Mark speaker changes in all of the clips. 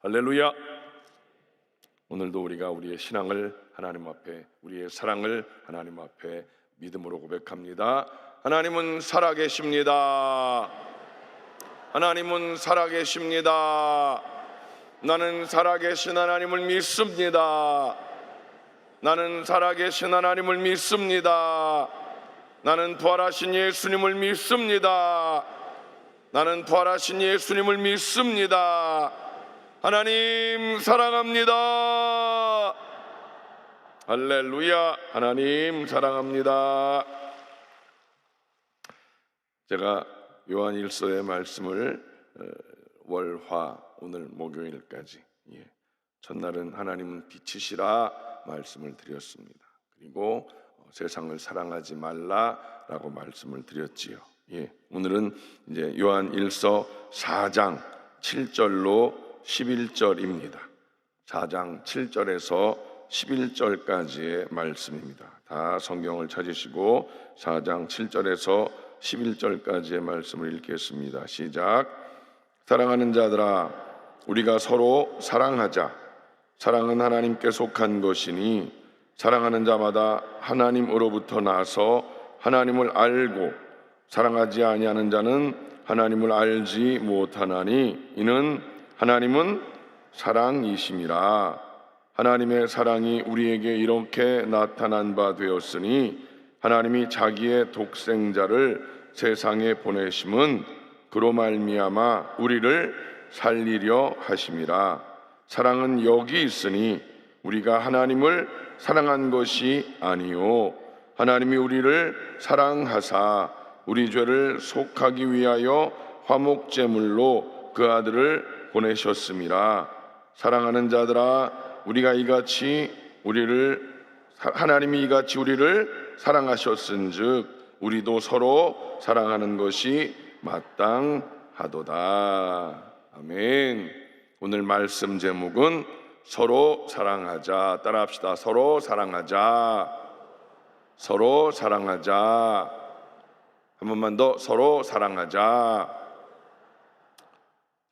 Speaker 1: 할렐루야. 오늘도 우리가 우리의 신앙을 하나님 앞에, 우리의 사랑을 하나님 앞에 믿음으로 고백합니다. 하나님은 살아계십니다. 하나님은 살아계십니다. 나는 살아계신 하나님을 믿습니다. 나는 살아계신 하나님을 믿습니다. 나는 부활하신 예수님을 믿습니다. 나는 부활하신 예수님을 믿습니다. 하나님 사랑합니다. 할렐루야. 하나님 사랑합니다. 제가 요한일서의 말씀을 월화 오늘 목요일까지 첫날은 하나님은 빛이시라 말씀을 드렸습니다. 그리고 세상을 사랑하지 말라라고 말씀을 드렸지요. 오늘은 이제 요한일서 4장 7절로 11절입니다. 4장 7절에서 11절까지의 말씀입니다. 다 성경을 찾으시고 4장 7절에서 11절까지의 말씀을 읽겠습니다. 시작. 사랑하는 자들아, 우리가 서로 사랑하자. 사랑은 하나님께 속한 것이니 사랑하는 자마다 하나님으로부터 나서 하나님을 알고 사랑하지 아니하는 자는 하나님을 알지 못하나니 이는 하나님은 사랑이심이라. 하나님의 사랑이 우리에게 이렇게 나타난 바 되었으니 하나님이 자기의 독생자를 세상에 보내심은 그로 말미암아 우리를 살리려 하심이라. 사랑은 여기 있으니 우리가 하나님을 사랑한 것이 아니요 하나님이 우리를 사랑하사 우리 죄를 속하기 위하여 화목제물로 그 아들을 보내셨음이라. 사랑하는 자들아, 하나님이 이같이 우리를 사랑하셨은즉 우리도 서로 사랑하는 것이 마땅하도다. 아멘. 오늘 말씀 제목은 서로 사랑하자. 따라합시다. 서로 사랑하자. 서로 사랑하자. 한 번만 더. 서로 사랑하자.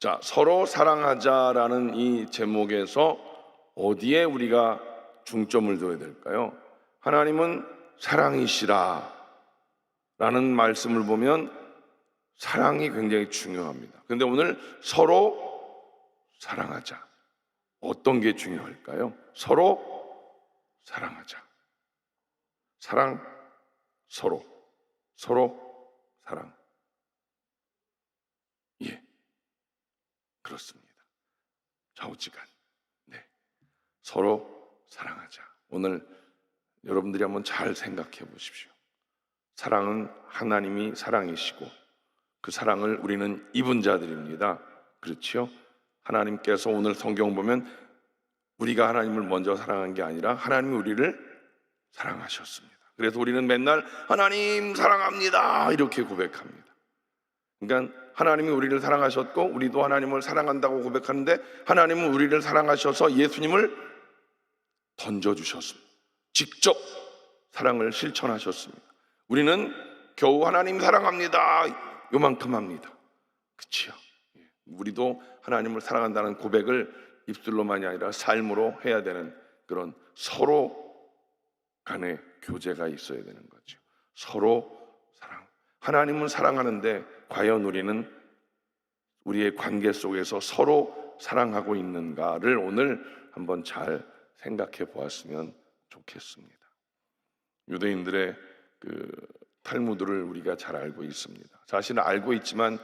Speaker 1: 자, 서로 사랑하자라는 이 제목에서 어디에 우리가 중점을 둬야 될까요? 하나님은 사랑이시라 라는 말씀을 보면 사랑이 굉장히 중요합니다. 그런데 오늘 서로 사랑하자. 어떤 게 중요할까요? 서로 사랑하자. 사랑, 서로 사랑. 그렇습니다. 좌우지간. 서로 사랑하자. 오늘 여러분들이 한번 잘 생각해 보십시오. 사랑은 하나님이 사랑이시고 그 사랑을 우리는 입은 자들입니다. 그렇지요? 하나님께서 오늘 성경 보면 우리가 하나님을 먼저 사랑한 게 아니라 하나님이 우리를 사랑하셨습니다. 그래서 우리는 맨날 하나님 사랑합니다 이렇게 고백합니다. 그러니까 하나님이 우리를 사랑하셨고 우리도 하나님을 사랑한다고 고백하는데 하나님은 우리를 사랑하셔서 예수님을 던져주셨습니다. 직접 사랑을 실천하셨습니다. 우리는 겨우 하나님 사랑합니다 요만큼 합니다. 그치요? 우리도 하나님을 사랑한다는 고백을 입술로만이 아니라 삶으로 해야 되는 그런 서로 간의 교제가 있어야 되는 거죠. 서로 사랑. 하나님은 사랑하는데 과연 우리는 우리의 관계 속에서 서로 사랑하고 있는가를 오늘 한번 잘 생각해 보았으면 좋겠습니다. 유대인들의 그 탈무드를 우리가 잘 알고 있습니다. 사실은 알고 있지만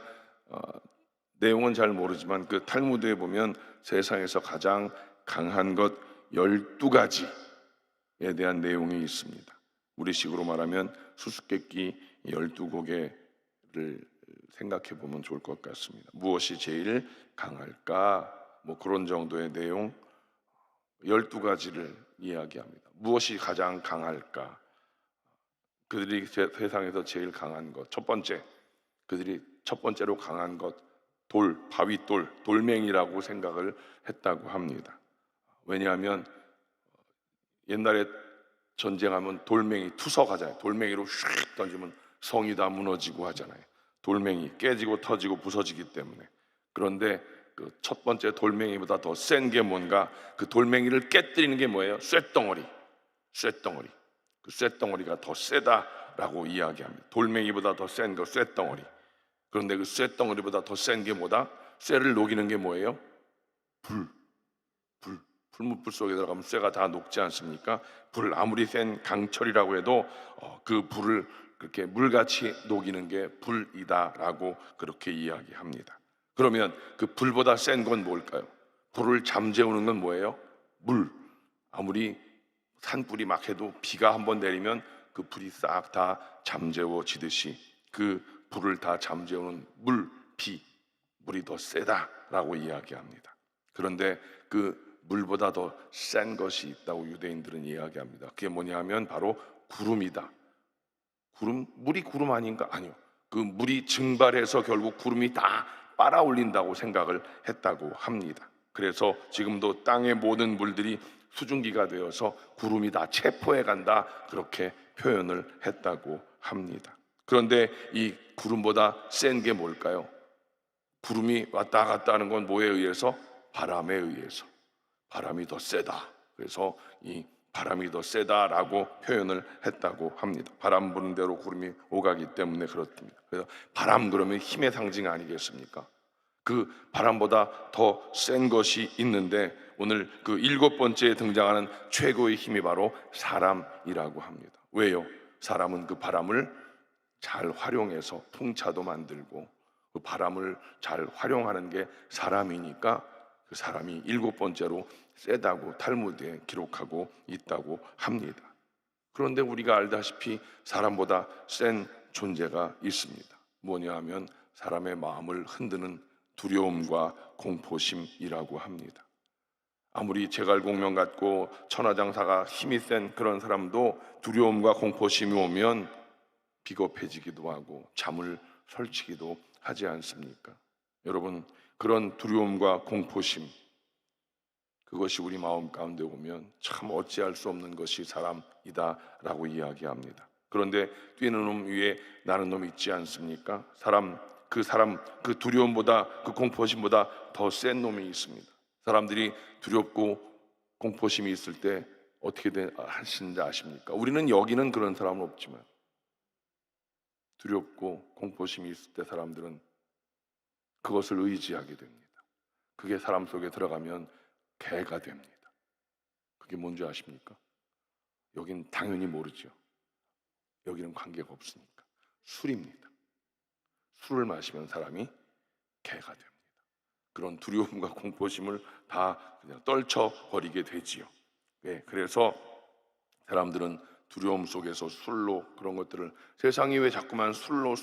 Speaker 1: 내용은 잘 모르지만 그 탈무드에 보면 세상에서 가장 강한 것 12가지에 대한 내용이 있습니다. 우리식으로 말하면 수수께끼 12고개를 생각해 보면 좋을 것 같습니다. 무엇이 제일 강할까? 그런 정도의 내용 12가지를 이야기합니다. 무엇이 가장 강할까? 그들이 세상에서 제일 강한 것, 그들이 첫 번째로 강한 것, 바위돌, 돌멩이라고 생각을 했다고 합니다. 왜냐하면 옛날에 전쟁하면 돌멩이 투석하잖아요. 돌멩이로 휙 던지면 성이 다 무너지고 하잖아요. 돌멩이 깨지고 터지고 부서지기 때문에. 그런데 그 첫 번째 돌멩이보다 더 센 게 뭔가? 그 돌멩이를 깨뜨리는 게 뭐예요? 쇳덩어리. 쇳덩어리. 그 쇳덩어리가 더 세다라고 이야기합니다. 돌멩이보다 더 센 거 쇳덩어리. 그런데 그 쇳덩어리보다 더 센 게 뭐다? 쇠를 녹이는 게 뭐예요? 불. 풀무불 속에 들어가면 쇠가 다 녹지 않습니까? 불, 아무리 센 강철이라고 해도 그 불을 그렇게 물같이 녹이는 게 불이다라고 그렇게 이야기합니다. 그러면 그 불보다 센 건 뭘까요? 불을 잠재우는 건 뭐예요? 물. 아무리 산불이 막 해도 비가 한번 내리면 그 불이 싹 다 잠재워지듯이 그 불을 다 잠재우는 물, 비, 물이 더 세다라고 이야기합니다. 그런데 그 물보다 더 센 것이 있다고 유대인들은 이야기합니다. 그게 뭐냐 하면 바로 구름이다. 구름? 물이 구름 아닌가? 아니요. 그 물이 증발해서 결국 구름이 다 빨아올린다고 생각을 했다고 합니다. 그래서 지금도 땅의 모든 물들이 수증기가 되어서 구름이 다 체포해 간다, 그렇게 표현을 했다고 합니다. 그런데 이 구름보다 센 게 뭘까요? 구름이 왔다 갔다 하는 건 뭐에 의해서? 바람에 의해서. 바람이 더 세다. 그래서 이 바람이 더 세다라고 표현을 했다고 합니다. 바람 부는 대로 구름이 오가기 때문에 그렇습니다. 그래서 바람 그러면 힘의 상징 아니겠습니까? 그 바람보다 더 센 것이 있는데 오늘 그 7번째에 등장하는 최고의 힘이 바로 사람이라고 합니다. 왜요? 사람은 그 바람을 잘 활용해서 풍차도 만들고 그 바람을 잘 활용하는 게 사람이니까 그 사람이 7번째로 세다고 탈무드에 기록하고 있다고 합니다. 그런데 우리가 알다시피 사람보다 센 존재가 있습니다. 뭐냐 하면 사람의 마음을 흔드는 두려움과 공포심이라고 합니다. 아무리 제갈공명 같고 천하장사가 힘이 센 그런 사람도 두려움과 공포심이 오면 비겁해지기도 하고 잠을 설치기도 하지 않습니까? 여러분, 그런 두려움과 공포심, 그것이 우리 마음 가운데 오면 참 어찌할 수 없는 것이 사람이다라고 이야기합니다. 그런데 뛰는 놈 위에 나는 놈이 있지 않습니까? 그 두려움보다, 그 공포심보다 더 센 놈이 있습니다. 사람들이 두렵고 공포심이 있을 때 어떻게 하시는지 아십니까? 우리는 여기는 그런 사람은 없지만 두렵고 공포심이 있을 때 사람들은 그것을 의지하게 됩니다. 그게 사람 속에 들어가면 개가 됩니다. 그게 뭔지 아십니까? 여긴 당연히 모르죠. 여기는 관계가 없으니까. 술입니다. 술을 마시면 사람이 개가 됩니다. 그런 두려움과 공포심을 다 그냥 떨쳐버리게 되지요. 네, 그래서 사람들은 두려움 속에서 술로 그런 것들을, 세상이 왜 자꾸만 술로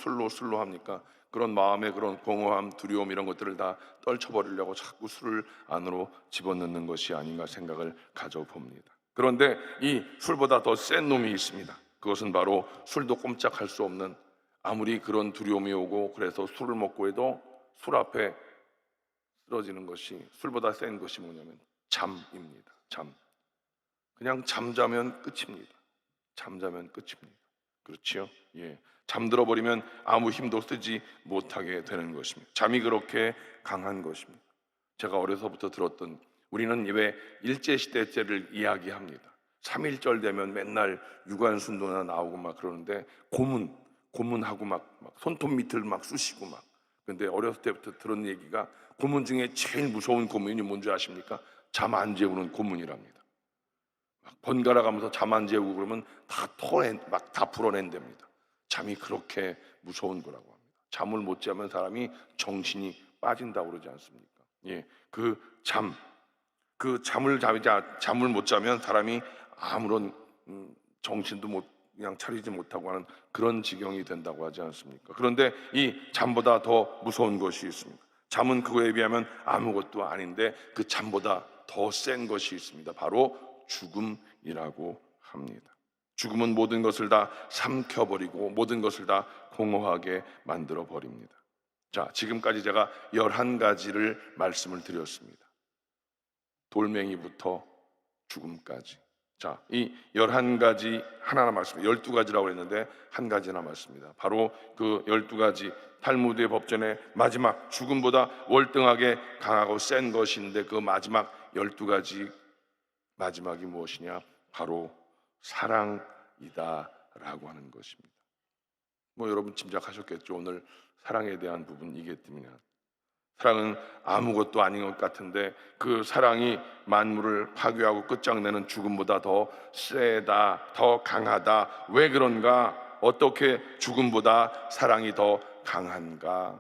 Speaker 1: 합니까? 그런 마음의 그런 공허함, 두려움 이런 것들을 다 떨쳐버리려고 자꾸 술을 안으로 집어넣는 것이 아닌가 생각을 가져봅니다. 그런데 이 술보다 더 센 놈이 있습니다. 그것은 바로 술도 꼼짝할 수 없는, 아무리 그런 두려움이 오고 그래서 술을 먹고 해도 술 앞에 쓰러지는 것이, 술보다 센 것이 뭐냐면 잠입니다. 잠. 그냥 잠자면 끝입니다. 잠자면 끝입니다. 그렇지요? 예. 잠들어 버리면 아무 힘도 쓰지 못하게 되는 것입니다. 잠이 그렇게 강한 것입니다. 제가 어려서부터 들었던, 우리는 왜 일제시대 때를 이야기합니다. 3.1절 되면 맨날 유관순도나 나오고 막 그러는데 고문하고 막 손톱 밑을 막 쑤시고 막. 근데 어렸을 때부터 들은 얘기가 고문 중에 제일 무서운 고문이 뭔지 아십니까? 잠 안 재우는 고문이랍니다. 막 번갈아 가면서 잠 안 재우고 그러면 다 풀어낸답니다. 잠이 그렇게 무서운 거라고 합니다. 잠을 못 자면 사람이 정신이 빠진다고 그러지 않습니까? 예, 잠을 못 자면 사람이 아무런 정신도 그냥 차리지 못하고 하는 그런 지경이 된다고 하지 않습니까? 그런데 이 잠보다 더 무서운 것이 있습니다. 잠은 그거에 비하면 아무것도 아닌데 그 잠보다 더 센 것이 있습니다. 바로 죽음이라고 합니다. 죽음은 모든 것을 다 삼켜버리고 모든 것을 다 공허하게 만들어 버립니다. 자, 지금까지 제가 11가지를 말씀을 드렸습니다. 돌멩이부터 죽음까지. 자, 이 11가지 하나 남았습니다. 12가지라고 했는데 한 가지 남았습니다. 바로 그 12가지 탈무드의 법전의 마지막, 죽음보다 월등하게 강하고 센 것인데 그 마지막 12가지 마지막이 무엇이냐? 바로 사랑이다라고 하는 것입니다. 뭐 여러분 짐작하셨겠죠. 오늘 사랑에 대한 부분이겠습니다. 사랑은 아무것도 아닌 것 같은데 그 사랑이 만물을 파괴하고 끝장내는 죽음보다 더 세다, 더 강하다. 왜 그런가? 어떻게 죽음보다 사랑이 더 강한가?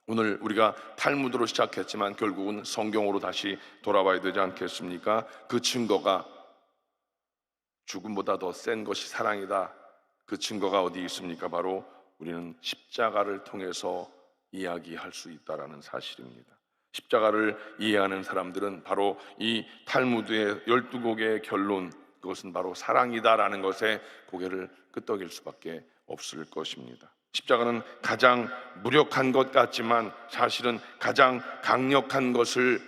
Speaker 1: 오늘 우리가 탈무드로 시작했지만 결국은 성경으로 다시 돌아와야 되지 않겠습니까? 그 증거가 죽음보다 더 센 것이 사랑이다. 그 증거가 어디 있습니까? 바로 우리는 십자가를 통해서 이야기할 수 있다라는 사실입니다. 십자가를 이해하는 사람들은 바로 이 탈무드의 12곡의 결론, 그것은 바로 사랑이다라는 것에 고개를 끄덕일 수밖에 없을 것입니다. 십자가는 가장 무력한 것 같지만 사실은 가장 강력한 것을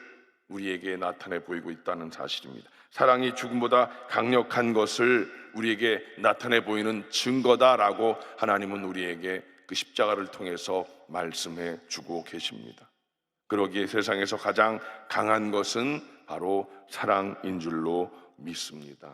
Speaker 1: 우리에게 나타내 보이고 있다는 사실입니다. 사랑이 죽음보다 강력한 것을 우리에게 나타내 보이는 증거다라고 하나님은 우리에게 그 십자가를 통해서 말씀해 주고 계십니다. 그러기에 세상에서 가장 강한 것은 바로 사랑인 줄로 믿습니다.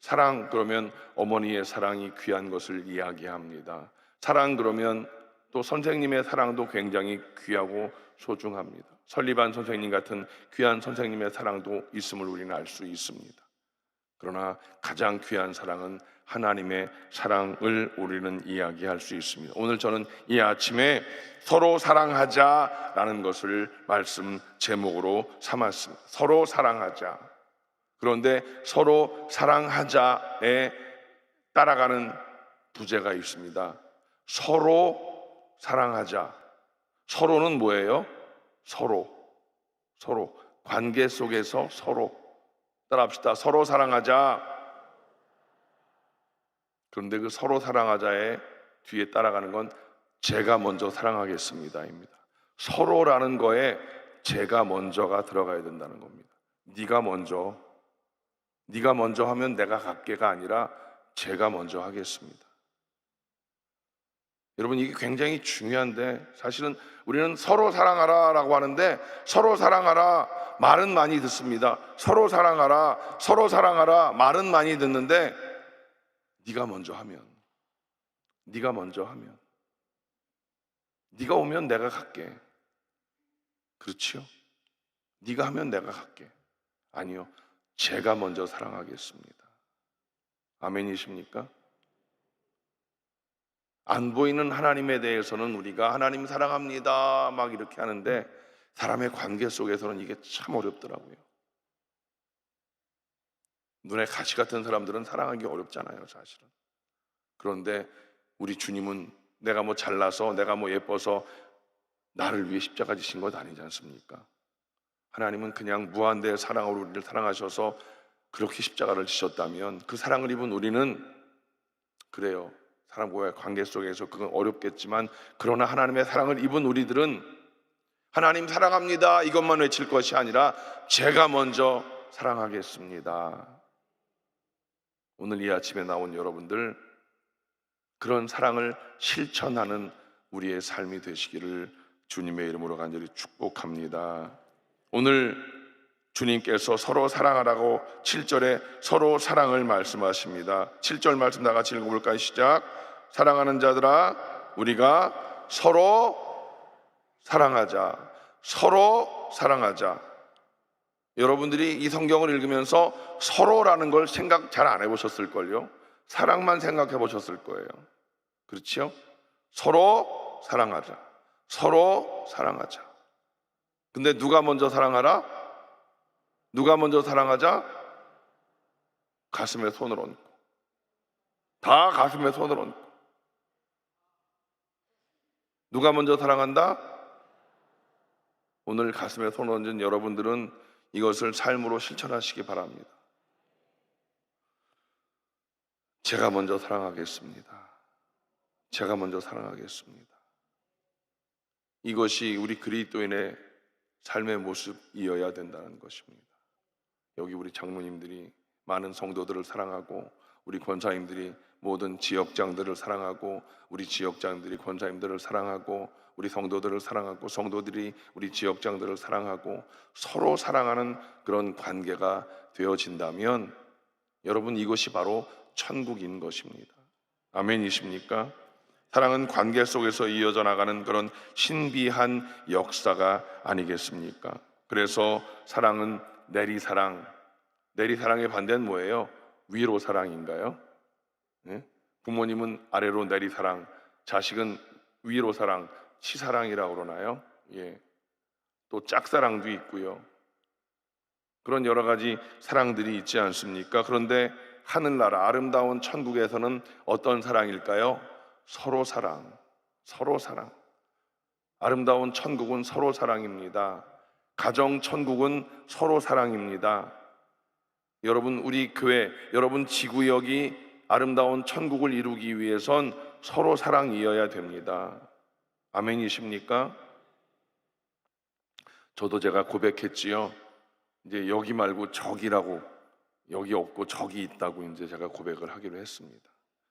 Speaker 1: 사랑 그러면 어머니의 사랑이 귀한 것을 이야기합니다. 사랑 그러면 또 선생님의 사랑도 굉장히 귀하고 소중합니다. 설리반 선생님 같은 귀한 선생님의 사랑도 있음을 우리는 알 수 있습니다. 그러나 가장 귀한 사랑은 하나님의 사랑을 우리는 이야기할 수 있습니다. 오늘 저는 이 아침에 서로 사랑하자라는 것을 말씀 제목으로 삼았습니다. 서로 사랑하자. 그런데 서로 사랑하자에 따라가는 부제가 있습니다. 서로 사랑하자. 서로는 뭐예요? 서로 관계 속에서 서로 따라합시다. 서로 사랑하자. 그런데 그 서로 사랑하자의 뒤에 따라가는 건 제가 먼저 사랑하겠습니다입니다. 서로라는 거에 제가 먼저가 들어가야 된다는 겁니다. 네가 먼저 하면 내가 갈게가 아니라 제가 먼저 하겠습니다. 여러분, 이게 굉장히 중요한데 사실은 우리는 서로 사랑하라라고 하는데 서로 사랑하라 말은 많이 듣습니다. 서로 사랑하라 말은 많이 듣는데 네가 먼저 하면 네가 오면 내가 갈게. 그렇지요? 네가 하면 내가 갈게. 아니요, 제가 먼저 사랑하겠습니다. 아멘이십니까? 안 보이는 하나님에 대해서는 우리가 하나님 사랑합니다 막 이렇게 하는데 사람의 관계 속에서는 이게 참 어렵더라고요. 눈에 가시 같은 사람들은 사랑하기 어렵잖아요, 사실은. 그런데 우리 주님은 내가 뭐 잘나서 내가 뭐 예뻐서 나를 위해 십자가 지신 것 아니지 않습니까? 하나님은 그냥 무한대의 사랑으로 우리를 사랑하셔서 그렇게 십자가를 지셨다면 그 사랑을 입은 우리는 그래요, 사람과의 관계 속에서 그건 어렵겠지만 그러나 하나님의 사랑을 입은 우리들은 하나님 사랑합니다 이것만 외칠 것이 아니라 제가 먼저 사랑하겠습니다. 오늘 이 아침에 나온 여러분들 그런 사랑을 실천하는 우리의 삶이 되시기를 주님의 이름으로 간절히 축복합니다. 오늘 주님께서 서로 사랑하라고 7절에 서로 사랑을 말씀하십니다. 7절 말씀 다 같이 읽어볼까요? 시작. 사랑하는 자들아 우리가 서로 사랑하자. 서로 사랑하자. 여러분들이 이 성경을 읽으면서 서로라는 걸 생각 잘 안 해보셨을걸요? 사랑만 생각해 보셨을 거예요. 그렇죠? 서로 사랑하자. 서로 사랑하자. 근데 누가 먼저 사랑하라? 누가 먼저 사랑하자? 가슴에 손을 얹고. 다 가슴에 손을 얹고. 누가 먼저 사랑한다? 오늘 가슴에 손을 얹은 여러분들은 이것을 삶으로 실천하시기 바랍니다. 제가 먼저 사랑하겠습니다. 제가 먼저 사랑하겠습니다. 이것이 우리 그리스도인의 삶의 모습이어야 된다는 것입니다. 여기 우리 장로님들이 많은 성도들을 사랑하고 우리 권사님들이 모든 지역장들을 사랑하고 우리 지역장들이 권사님들을 사랑하고 우리 성도들을 사랑하고 성도들이 우리 지역장들을 사랑하고 서로 사랑하는 그런 관계가 되어진다면 여러분, 이것이 바로 천국인 것입니다. 아멘이십니까? 사랑은 관계 속에서 이어져 나가는 그런 신비한 역사가 아니겠습니까? 그래서 사랑은 내리사랑. 내리사랑의 반대는 뭐예요? 위로사랑인가요? 네? 부모님은 아래로 내리사랑, 자식은 위로사랑, 치사랑이라고 그러나요? 예. 또 짝사랑도 있고요. 그런 여러 가지 사랑들이 있지 않습니까? 그런데 하늘나라 아름다운 천국에서는 어떤 사랑일까요? 서로 사랑, 서로 사랑. 아름다운 천국은 서로 사랑입니다. 가정 천국은 서로 사랑입니다. 여러분, 우리 교회, 여러분 지구역이 아름다운 천국을 이루기 위해선 서로 사랑이어야 됩니다. 아멘이십니까? 저도 제가 고백했지요. 이제 여기 말고 저기라고, 여기 없고 저기 있다고 이제 제가 고백을 하기로 했습니다.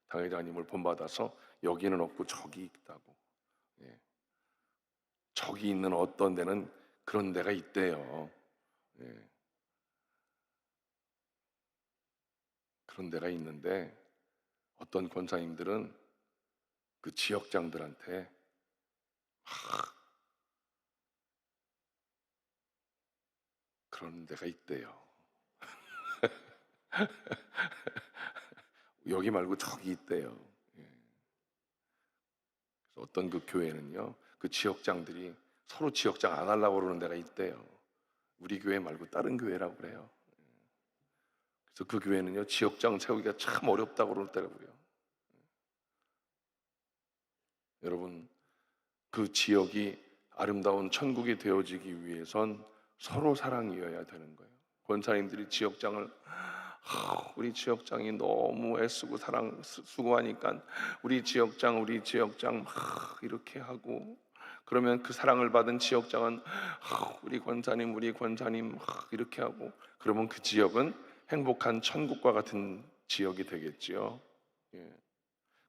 Speaker 1: 당회장님을 본받아서 여기는 없고 저기 있다고. 예. 저기 있는 어떤 데는 그런 데가 있대요. 예. 그런 데가 있는데 어떤 권사님들은 그 지역장들한테 그런 데가 있대요. 여기 말고 저기 있대요. 예. 그래서 어떤 그 교회는요, 그 지역장들이 서로 지역장 안 하려고 그러는 데가 있대요. 우리 교회 말고 다른 교회라고 그래요. 그래서 그 교회는요, 지역장 세우기가 참 어렵다고 그러더라고요. 여러분, 그 지역이 아름다운 천국이 되어지기 위해선 서로 사랑이어야 되는 거예요. 권사님들이 지역장을 우리 지역장이 너무 애쓰고 수고하니까 우리 지역장 막 이렇게 하고, 그러면 그 사랑을 받은 지역장은 우리 권사님 막 이렇게 하고, 그러면 그 지역은 행복한 천국과 같은 지역이 되겠지요. 예.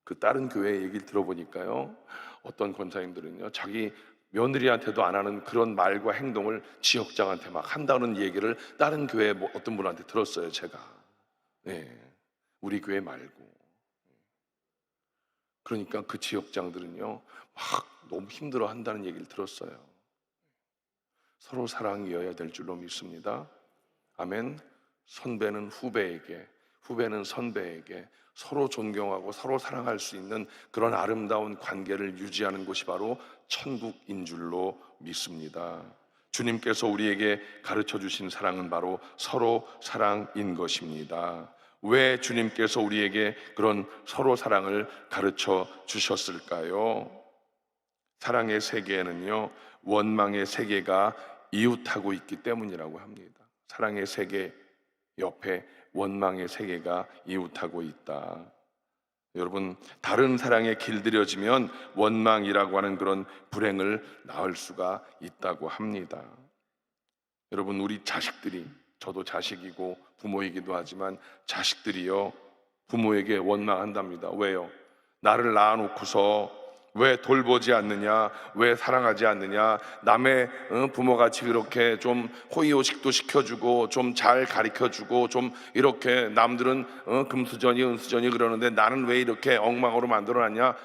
Speaker 1: 그 다른 교회 얘기를 들어보니까요, 어떤 권사님들은요, 자기 며느리한테도 안 하는 그런 말과 행동을 지역장한테 막 한다는 얘기를 다른 교회 어떤 분한테 들었어요, 제가. 네, 우리 교회 말고. 그러니까 그 지역장들은요, 막 너무 힘들어 한다는 얘기를 들었어요. 서로 사랑이어야 될 줄로 믿습니다. 아멘. 선배는 후배에게, 후배는 선배에게 서로 존경하고 서로 사랑할 수 있는 그런 아름다운 관계를 유지하는 곳이 바로 천국인 줄로 믿습니다. 주님께서 우리에게 가르쳐 주신 사랑은 바로 서로 사랑인 것입니다. 왜 주님께서 우리에게 그런 서로 사랑을 가르쳐 주셨을까요? 사랑의 세계에는요, 원망의 세계가 이웃하고 있기 때문이라고 합니다. 사랑의 세계 옆에 원망의 세계가 이웃하고 있다. 여러분, 다른 사랑에 길들여지면 원망이라고 하는 그런 불행을 낳을 수가 있다고 합니다. 여러분, 우리 자식들이, 저도 자식이고 부모이기도 하지만 자식들이요, 부모에게 원망한답니다. 왜요? 나를 낳아놓고서 왜 돌보지 않느냐, 왜 사랑하지 않느냐, 남의 부모같이 그렇게 좀 호의호식도 시켜주고 좀 잘 가르쳐주고 좀 이렇게 남들은 금수저니 은수저니 그러는데 나는 왜 이렇게 엉망으로 만들어놨냐.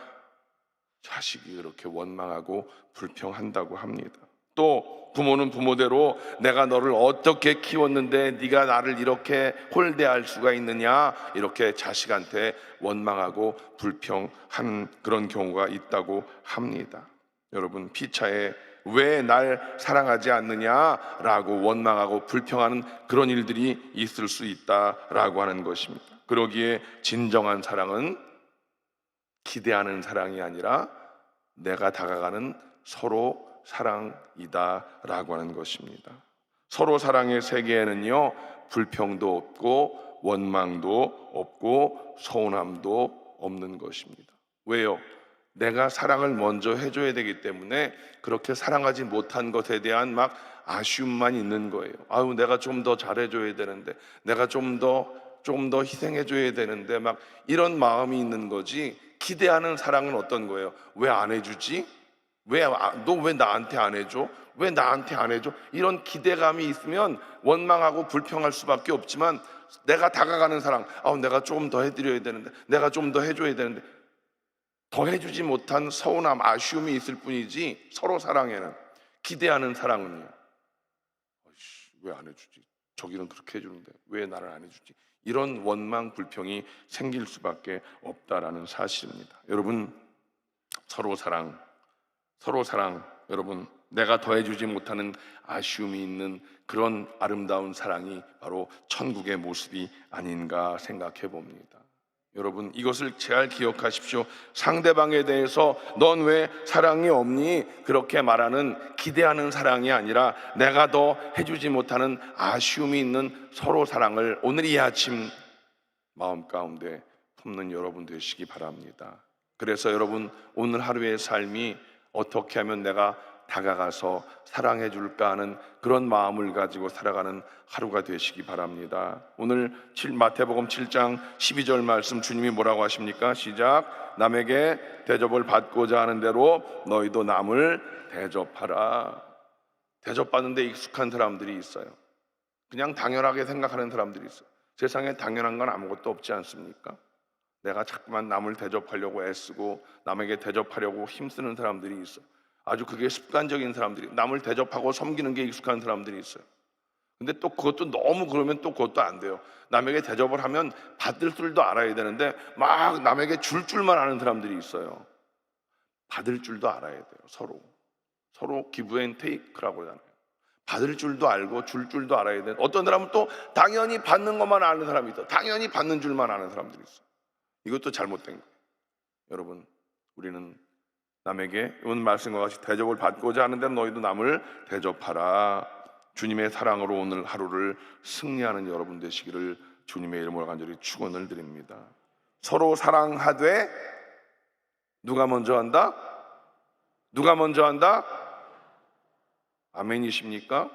Speaker 1: 자식이 그렇게 원망하고 불평한다고 합니다. 또 부모는 부모대로 내가 너를 어떻게 키웠는데 네가 나를 이렇게 홀대할 수가 있느냐, 이렇게 자식한테 원망하고 불평한 그런 경우가 있다고 합니다. 여러분, 피차에 왜 날 사랑하지 않느냐라고 원망하고 불평하는 그런 일들이 있을 수 있다라고 하는 것입니다. 그러기에 진정한 사랑은 기대하는 사랑이 아니라 내가 다가가는 서로 사랑이다라고 하는 것입니다. 서로 사랑의 세계에는요, 불평도 없고 원망도 없고 서운함도 없는 것입니다. 왜요? 내가 사랑을 먼저 해줘야 되기 때문에 그렇게 사랑하지 못한 것에 대한 막 아쉬움만 있는 거예요. 아유, 내가 좀 더 잘해줘야 되는데, 내가 좀 더 조금 더 희생해 줘야 되는데 막 이런 마음이 있는 거지. 기대하는 사랑은 어떤 거예요? 왜 안 해주지? 너 왜 나한테 안 해줘? 왜 나한테 안 해줘? 이런 기대감이 있으면 원망하고 불평할 수밖에 없지만, 내가 다가가는 사랑, 내가 조금 더 해드려야 되는데, 내가 좀 더 해줘야 되는데, 더 해주지 못한 서운함, 아쉬움이 있을 뿐이지, 서로 사랑에는, 기대하는 사랑은요, 왜 안 해주지? 저기는 그렇게 해주는데 왜 나를 안 해주지? 이런 원망, 불평이 생길 수밖에 없다라는 사실입니다. 여러분, 서로 사랑, 서로 사랑, 여러분, 내가 더해주지 못하는 아쉬움이 있는 그런 아름다운 사랑이 바로 천국의 모습이 아닌가 생각해 봅니다. 여러분, 이것을 잘 기억하십시오. 상대방에 대해서 넌 왜 사랑이 없니? 그렇게 말하는, 기대하는 사랑이 아니라 내가 더 해주지 못하는 아쉬움이 있는 서로 사랑을 오늘 이 아침 마음 가운데 품는 여러분 되시기 바랍니다. 그래서 여러분, 오늘 하루의 삶이 어떻게 하면 내가 다가가서 사랑해 줄까 하는 그런 마음을 가지고 살아가는 하루가 되시기 바랍니다. 오늘 마태복음 7장 12절 말씀, 주님이 뭐라고 하십니까? 시작. 남에게 대접을 받고자 하는 대로 너희도 남을 대접하라. 대접받는 데 익숙한 사람들이 있어요. 그냥 당연하게 생각하는 사람들이 있어요. 세상에 당연한 건 아무것도 없지 않습니까? 내가 자꾸만 남을 대접하려고 애쓰고 남에게 대접하려고 힘쓰는 사람들이 있어요. 아주 그게 습관적인 사람들이, 남을 대접하고 섬기는 게 익숙한 사람들이 있어요. 근데 또 그것도 너무 그러면 또 그것도 안 돼요. 남에게 대접을 하면 받을 줄도 알아야 되는데 막 남에게 줄 줄만 아는 사람들이 있어요. 받을 줄도 알아야 돼요. 서로 기브 앤 테이크라고 하잖아요. 받을 줄도 알고 줄 줄도 알아야 돼요. 어떤 사람은 또 당연히 받는 것만 아는 사람이 있어. 당연히 받는 줄만 아는 사람들이 있어. 이것도 잘못된 거예요. 여러분, 우리는 남에게 오늘 말씀과 같이 대접을 받고자 하는데 너희도 남을 대접하라. 주님의 사랑으로 오늘 하루를 승리하는 여러분 되시기를 주님의 이름으로 간절히 축원을 드립니다. 서로 사랑하되, 누가 먼저 한다? 누가 먼저 한다? 아멘이십니까?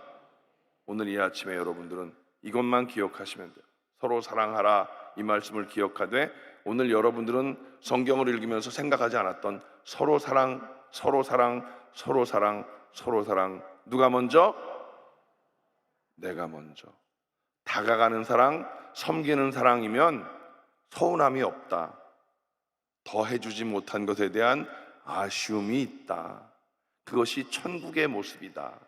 Speaker 1: 오늘 이 아침에 여러분들은 이것만 기억하시면 돼요. 서로 사랑하라, 이 말씀을 기억하되, 오늘 여러분들은 성경을 읽으면서 생각하지 않았던 서로 사랑, 서로 사랑, 서로 사랑, 서로 사랑. 누가 먼저? 내가 먼저. 다가가는 사랑, 섬기는 사랑이면 서운함이 없다. 더 해주지 못한 것에 대한 아쉬움이 있다. 그것이 천국의 모습이다.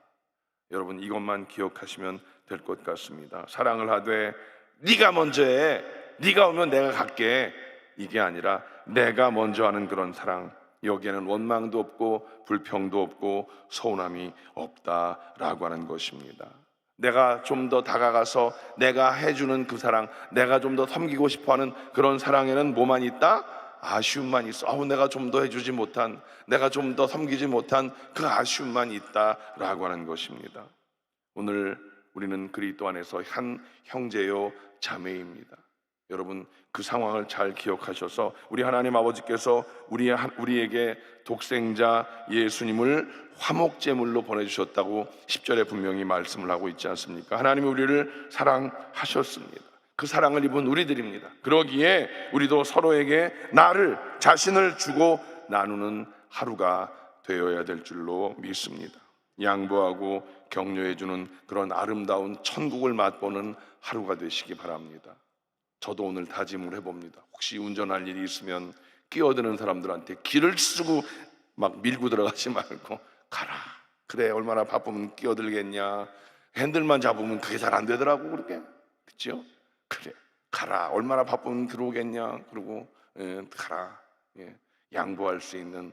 Speaker 1: 여러분, 이것만 기억하시면 될 것 같습니다. 사랑을 하되 네가 먼저 해, 네가 오면 내가 갈게, 이게 아니라 내가 먼저 하는 그런 사랑. 여기에는 원망도 없고 불평도 없고 서운함이 없다라고 하는 것입니다. 내가 좀 더 다가가서 내가 해주는 그 사랑, 내가 좀 더 섬기고 싶어하는 그런 사랑에는 뭐만 있다? 아쉬움만 있어. 내가 좀 더 해주지 못한, 내가 좀 더 섬기지 못한 그 아쉬움만 있다라고 하는 것입니다. 오늘 우리는 그리스도 안에서 한 형제요 자매입니다. 여러분, 그 상황을 잘 기억하셔서 우리 하나님 아버지께서 우리에게 독생자 예수님을 화목제물로 보내주셨다고 10절에 분명히 말씀을 하고 있지 않습니까? 하나님이 우리를 사랑하셨습니다. 그 사랑을 입은 우리들입니다. 그러기에 우리도 서로에게 자신을 주고 나누는 하루가 되어야 될 줄로 믿습니다. 양보하고 격려해주는 그런 아름다운 천국을 맛보는 하루가 되시기 바랍니다. 저도 오늘 다짐을 해봅니다. 혹시 운전할 일이 있으면 끼어드는 사람들한테 길을 쓰고 막 밀고 들어가지 말고 가라. 그래, 얼마나 바쁘면 끼어들겠냐. 핸들만 잡으면 그게 잘 안 되더라고, 그렇게. 그렇죠? 그래, 가라. 얼마나 바쁘면 들어오겠냐. 그리고 가라. 양보할 수 있는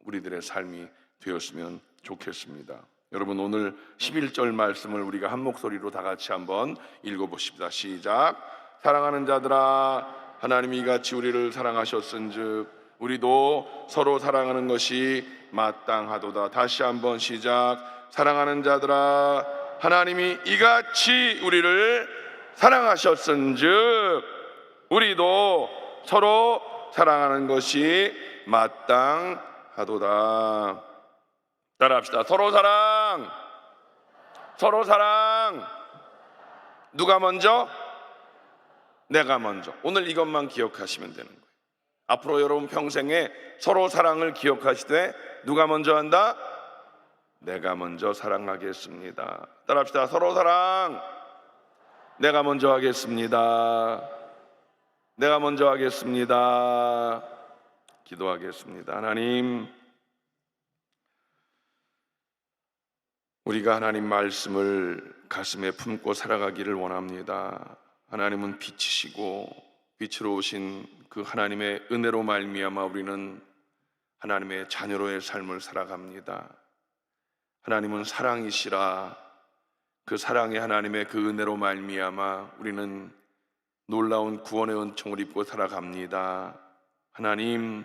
Speaker 1: 우리들의 삶이 되었으면 좋겠습니다. 여러분, 오늘 11절 말씀을 우리가 한 목소리로 다 같이 한번 읽어보십시다. 시작. 사랑하는 자들아, 하나님이 이같이 우리를 사랑하셨은즉 우리도 서로 사랑하는 것이 마땅하도다. 다시 한번 시작. 사랑하는 자들아, 하나님이 이같이 우리를 사랑하셨은즉 우리도 서로 사랑하는 것이 마땅하도다. 따라합시다. 서로 사랑. 서로 사랑. 누가 먼저? 내가 먼저. 오늘 이것만 기억하시면 되는 거예요. 앞으로 여러분 평생에 서로 사랑을 기억하시되 누가 먼저 한다? 내가 먼저 사랑하겠습니다. 따라합시다. 서로 사랑. 내가 먼저 하겠습니다. 내가 먼저 하겠습니다. 기도하겠습니다. 하나님, 우리가 하나님 말씀을 가슴에 품고 살아가기를 원합니다. 하나님은 빛이시고 빛으로 오신 그 하나님의 은혜로 말미암아 우리는 하나님의 자녀로의 삶을 살아갑니다. 하나님은 사랑이시라. 그 사랑의 하나님의 그 은혜로 말미암아 우리는 놀라운 구원의 은총을 입고 살아갑니다. 하나님,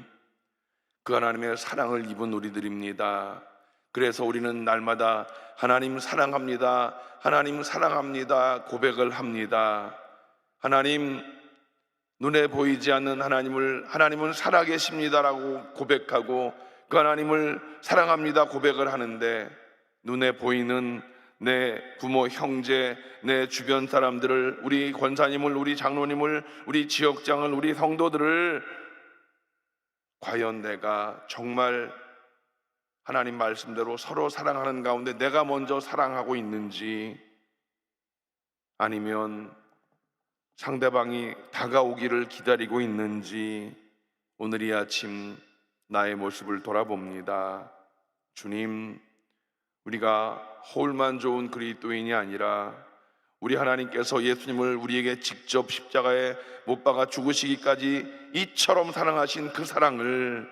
Speaker 1: 그 하나님의 사랑을 입은 우리들입니다. 그래서 우리는 날마다 하나님 사랑합니다, 하나님 사랑합니다 고백을 합니다. 하나님, 눈에 보이지 않는 하나님은 살아계십니다라고 고백하고 그 하나님을 사랑합니다 고백을 하는데, 눈에 보이는 내 부모, 형제, 내 주변 사람들을, 우리 권사님을, 우리 장로님을, 우리 지역장을, 우리 성도들을 과연 내가 정말 하나님 말씀대로 서로 사랑하는 가운데 내가 먼저 사랑하고 있는지, 아니면 상대방이 다가오기를 기다리고 있는지, 오늘 이 아침 나의 모습을 돌아봅니다. 주님, 우리가 허울만 좋은 그리스도인이 아니라 우리 하나님께서 예수님을 우리에게 직접 십자가에 못 박아 죽으시기까지 이처럼 사랑하신 그 사랑을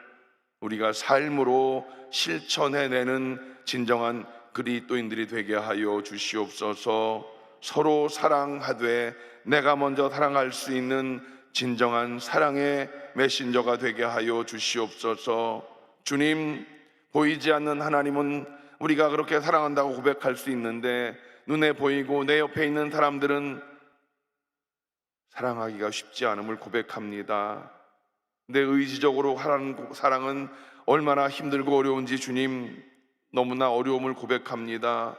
Speaker 1: 우리가 삶으로 실천해내는 진정한 그리스도인들이 되게 하여 주시옵소서. 서로 사랑하되 내가 먼저 사랑할 수 있는 진정한 사랑의 메신저가 되게 하여 주시옵소서. 주님, 보이지 않는 하나님은 우리가 그렇게 사랑한다고 고백할 수 있는데, 눈에 보이고 내 옆에 있는 사람들은 사랑하기가 쉽지 않음을 고백합니다. 내 의지적으로 하는 사랑은 얼마나 힘들고 어려운지 주님, 너무나 어려움을 고백합니다.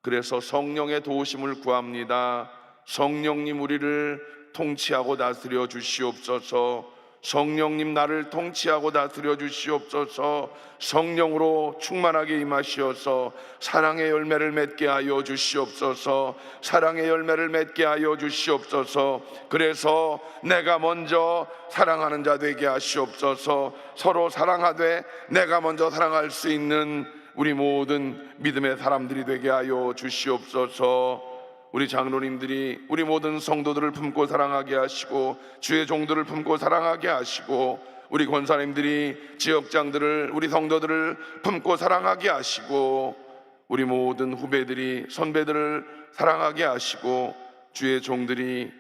Speaker 1: 그래서 성령의 도우심을 구합니다. 성령님, 우리를 통치하고 다스려 주시옵소서. 성령님, 나를 통치하고 다스려 주시옵소서. 성령으로 충만하게 임하시어서 사랑의 열매를 맺게 하여 주시옵소서. 사랑의 열매를 맺게 하여 주시옵소서. 그래서 내가 먼저 사랑하는 자 되게 하시옵소서. 서로 사랑하되 내가 먼저 사랑할 수 있는 우리 모든 믿음의 사람들이 되게 하여 주시옵소서. 우리 장로님들이 우리 모든 성도들을 품고 사랑하게 하시고, 주의 종들을 품고 사랑하게 하시고, 우리 권사님들이 지역장들을, 우리 성도들을 품고 사랑하게 하시고, 우리 모든 후배들이 선배들을 사랑하게 하시고, 주의 종들이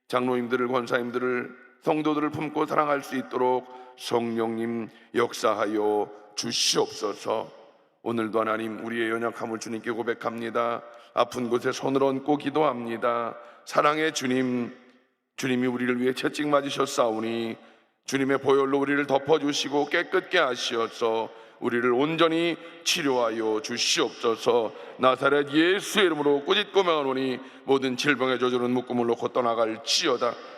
Speaker 1: 장로님들을, 권사님들을, 성도들을 품고 사랑할 수 있도록 성령님 역사하여 주시옵소서. 오늘도 하나님, 우리의 연약함을 주님께 고백합니다. 아픈 곳에 손을 얹고 기도합니다. 사랑의 주님, 주님이 우리를 위해 채찍 맞으셨사오니 주님의 보혈로 우리를 덮어주시고 깨끗게 하시어서 우리를 온전히 치료하여 주시옵소서. 나사렛 예수의 이름으로 꾸짖고 명하노니 모든 질병의 저주는 묶음을 놓고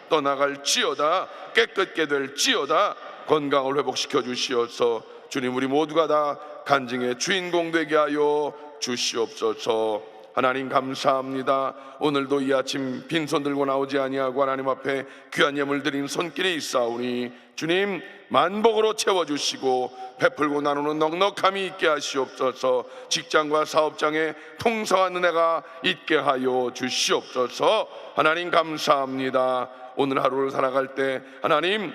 Speaker 1: 떠나갈지어다. 깨끗게 될지어다. 건강을 회복시켜 주시어서 주님, 우리 모두가 다 간증의 주인공 되게 하여 주시옵소서. 하나님 감사합니다. 오늘도 이 아침 빈손 들고 나오지 아니하고 하나님 앞에 귀한 예물 드린 손길이 있사오니 주님, 만복으로 채워주시고 베풀고 나누는 넉넉함이 있게 하시옵소서. 직장과 사업장에 풍성한 은혜가 있게 하여 주시옵소서. 하나님 감사합니다. 오늘 하루를 살아갈 때 하나님,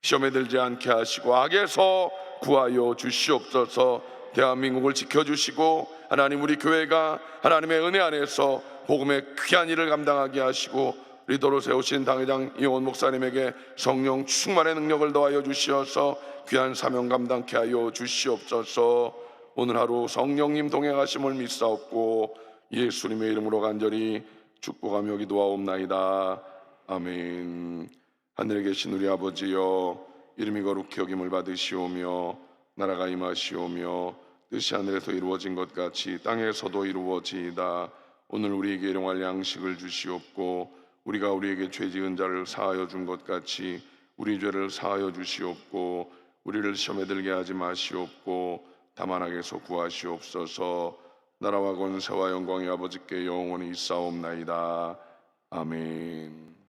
Speaker 1: 시험에 들지 않게 하시고 악에서 구하여 주시옵소서. 대한민국을 지켜주시고 하나님, 우리 교회가 하나님의 은혜 안에서 복음의 귀한 일을 감당하게 하시고, 리더로 세우신 당회장 이용원 목사님에게 성령 충만의 능력을 더하여 주시어서 귀한 사명 감당케 하여 주시옵소서. 오늘 하루 성령님 동행하심을 믿사옵고 예수님의 이름으로 간절히 축복하며 기도하옵나이다. 아멘. 하늘에 계신 우리 아버지여, 이름이 거룩히 여김을 받으시오며 나라가 임하시오며 뜻이 하늘에서 이루어진 것 같이 땅에서도 이루어지이다. 오늘 우리에게 일용할 양식을 주시옵고 우리가 우리에게 죄 지은 자를 사하여 준 것 같이 우리 죄를 사하여 주시옵고 우리를 시험에 들게 하지 마시옵고 다만 악에서 구하시옵소서. 나라와 권세와 영광이 아버지께 영원히 있사옵나이다. 아멘.